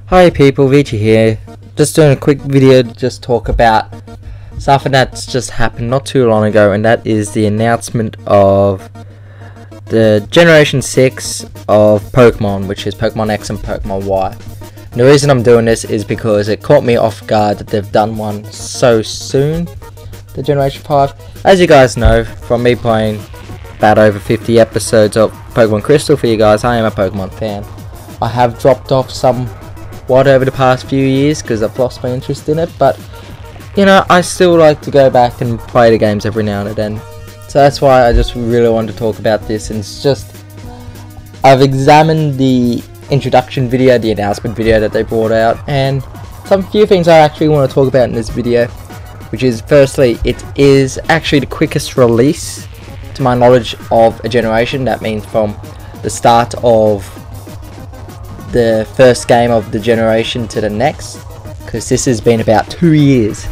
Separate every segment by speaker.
Speaker 1: Hi people, Veitchy here. Just doing a quick video to just talk about something that's just happened not too long ago, and that is the announcement of the Generation 6 of Pokemon, which is Pokemon X and Pokemon Y. And the reason I'm doing this is because it caught me off guard that they've done one so soon, the Generation 5. As you guys know, from me playing about over 50 episodes of Pokemon Crystal for you guys, I am a Pokemon fan. I have dropped off somewhat over the past few years because I've lost my interest in it, but you know, I still like to go back and play the games every now and then. So that's why I just really wanted to talk about this, and it's just, I've examined the introduction video, the announcement video that they brought out, and some few things I actually want to talk about in this video, which is, firstly, it is actually the quickest release to my knowledge of a generation. That means from the start of the first game of the generation to the next, because this has been about 2 years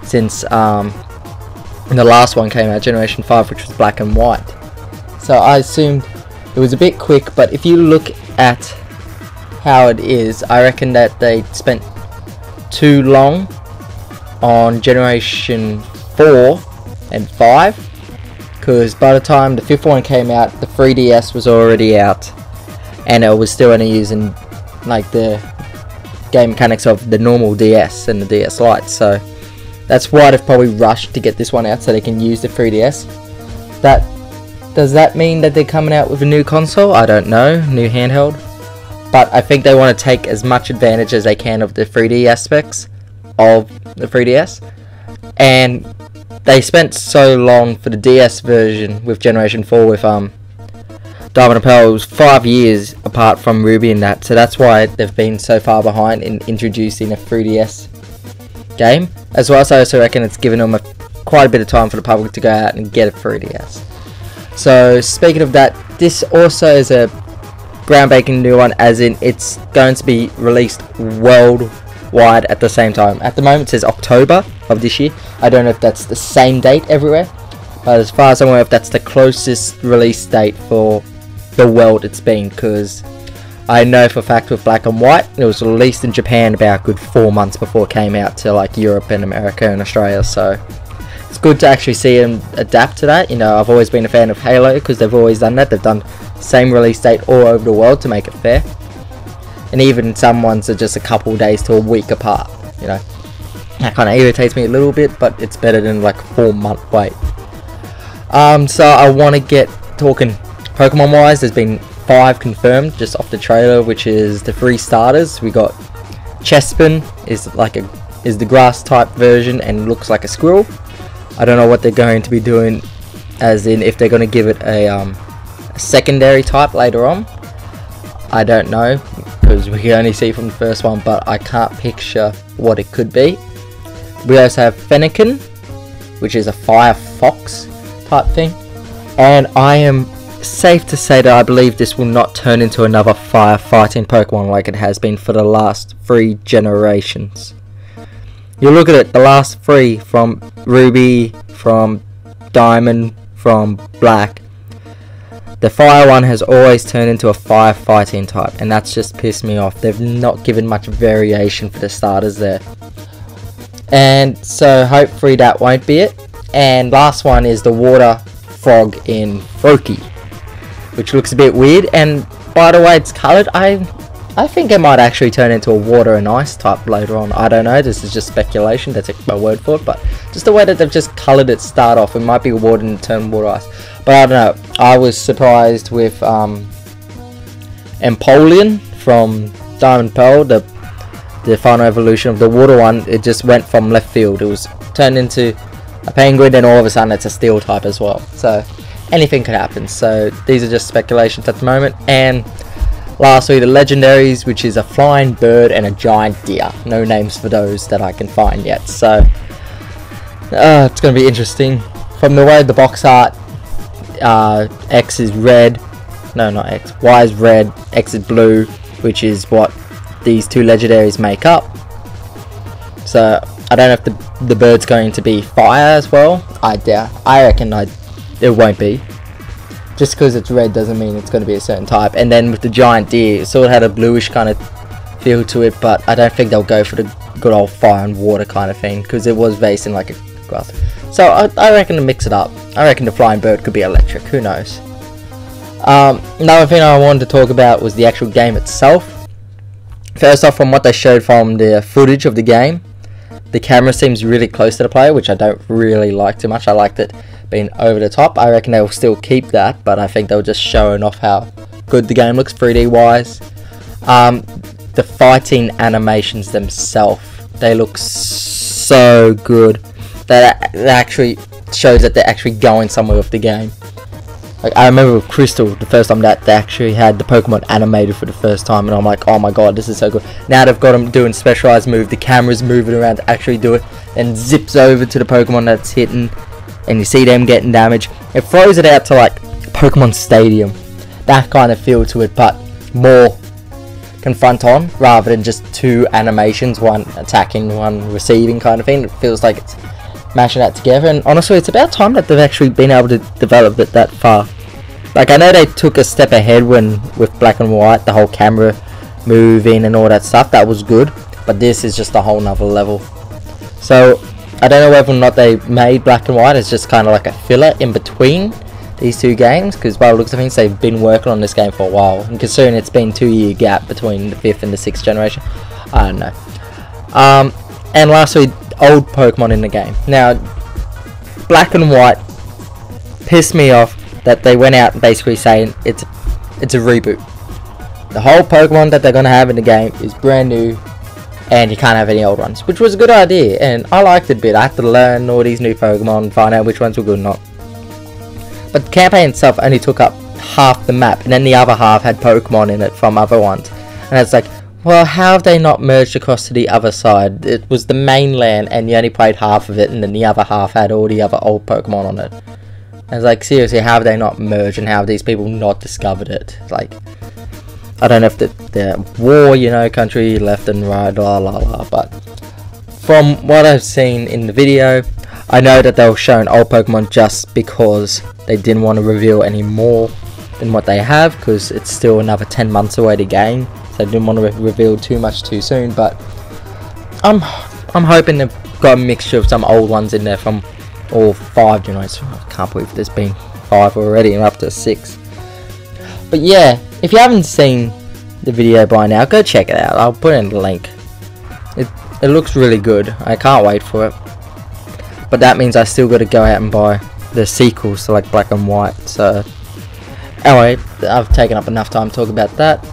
Speaker 1: since the last one came out, Generation 5, which was black and white. So I assumed it was a bit quick, but if you look at how it is, I reckon that they spent too long on Generation 4 and 5, because by the time the 5th one came out, the 3DS was already out, and it was still only using like the game mechanics of the normal DS and the DS Lite. So that's why they've probably rushed to get this one out so they can use the 3DS. Does that mean that they're coming out with a new console? I don't know, new handheld. But I think they want to take as much advantage as they can of the 3D aspects of the 3DS. And they spent so long for the DS version with Generation 4 with Diamond and Pearl. It was 5 years apart from Ruby and that, so that's why they've been so far behind in introducing a 3DS game. As well as I also reckon it's given them quite a bit of time for the public to go out and get a 3DS. So speaking of that, this also is a groundbreaking new one, as in it's going to be released worldwide at the same time. At the moment it says October of this year. I don't know if that's the same date everywhere, but as far as I'm aware, if that's the closest release date for the world it's been, because I know for a fact with black and white it was released in Japan about a good 4 months before it came out to like Europe and America and Australia. So it's good to actually see them adapt to that. You know, I've always been a fan of Halo because they've always done that. They've done same release date all over the world to make it fair, and even some ones are just a couple days to a week apart. You know, that kind of irritates me a little bit, but it's better than like a 4-month wait. So I want to get talking Pokemon wise. There's been 5 confirmed just off the trailer, which is the 3 starters. We got Chespin is the grass type version and looks like a squirrel. I don't know what they're going to be doing, as in if they're going to give it a secondary type later on. I don't know, because we can only see from the first one, but I can't picture what it could be. We also have Fennekin, which is a fire fox type thing, and I am safe to say that I believe this will not turn into another firefighting Pokemon like it has been for the last 3 generations. You look at it, the last 3, from Ruby, from Diamond, from Black, the fire one has always turned into a firefighting type, and that's just pissed me off. They've not given much variation for the starters there, and so hopefully that won't be it. And last one is the water frog in Froakie, which looks a bit weird, and by the way it's coloured, I think it might actually turn into a water and ice type later on. I don't know, this is just speculation, that's my word for it, but just the way that they've just coloured it start off, it might be water and turn water ice. But I don't know, I was surprised with Empoleon from Diamond Pearl, the final evolution of the water one. It just went from left field, it was turned into a penguin, and all of a sudden it's a steel type as well. So anything could happen, so these are just speculations at the moment. And lastly, the legendaries, which is a flying bird and a giant deer. No names for those that I can find yet, so it's going to be interesting. From the way the box art, X is red, no, not X, Y is red, X is blue, which is what these 2 legendaries make up. So I don't know if the bird's going to be fire as well. I reckon it won't be. Just because it's red doesn't mean it's going to be a certain type. And then with the giant deer, it sort of had a bluish kind of feel to it, but I don't think they'll go for the good old fire and water kind of thing, because it was based in like a grass. So I reckon to mix it up. I reckon the flying bird could be electric, who knows. Another thing I wanted to talk about was the actual game itself. First off, from what they showed from the footage of the game, the camera seems really close to the player, which I don't really like too much. I liked it being over the top. I reckon they'll still keep that, but I think they'll just showing off how good the game looks 3D wise. The fighting animations themselves, they look so good. That actually shows that they're actually going somewhere with the game. Like, I remember with Crystal, the first time that they actually had the Pokemon animated for the first time, and I'm like, oh my god, this is so good. Now they've got them doing specialized move, the camera's moving around to actually do it, and zips over to the Pokemon that's hitting, and you see them getting damage. It throws it out to like Pokemon Stadium, that kind of feel to it, but more confront on rather than just two animations, one attacking, one receiving kind of thing. It feels like it's mashing that together, and honestly it's about time that they've actually been able to develop it that far. Like, I know they took a step ahead when with Black and White, the whole camera moving and all that stuff, that was good, but this is just a whole nother level. So I don't know whether or not they made Black and White as just kind of like a filler in between these two games, because by the looks of things they've been working on this game for a while, and considering it's been 2-year gap between the 5th and the 6th generation, I don't know. And lastly, old Pokemon in the game. Now, Black and White pissed me off that they went out basically saying it's a reboot. The whole Pokemon that they're going to have in the game is brand new, and you can't have any old ones, which was a good idea, and I liked it a bit. I had to learn all these new Pokemon and find out which ones were good or not. But the campaign itself only took up half the map, and then the other half had Pokemon in it from other ones, and it's like, well, how have they not merged across to the other side? It was the mainland, and you only played half of it, and then the other half had all the other old Pokemon on it. And it's like, seriously, how have they not merged, and how have these people not discovered it? Like, I don't know if the war, you know, country left and right, blah blah blah, but from what I've seen in the video, I know that they were showing old Pokemon just because they didn't want to reveal any more than what they have, because it's still another 10 months away to game. So I didn't want to reveal too much too soon, but I'm hoping they've got a mixture of some old ones in there from all 5 generations. I can't believe there's been 5 already and up to 6. But yeah, if you haven't seen the video by now, go check it out. I'll put in the link. It looks really good. I can't wait for it. But that means I still got to go out and buy the sequels to like Black and White. So anyway, I've taken up enough time to talk about that.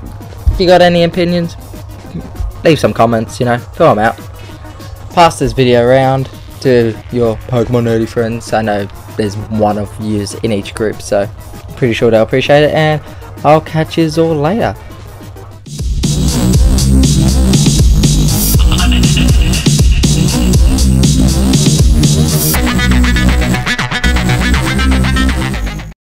Speaker 1: If you got any opinions, leave some comments, you know, throw them out. Pass this video around to your Pokemon nerdy friends. I know there's one of you in each group, so I'm pretty sure they'll appreciate it, and I'll catch you all later.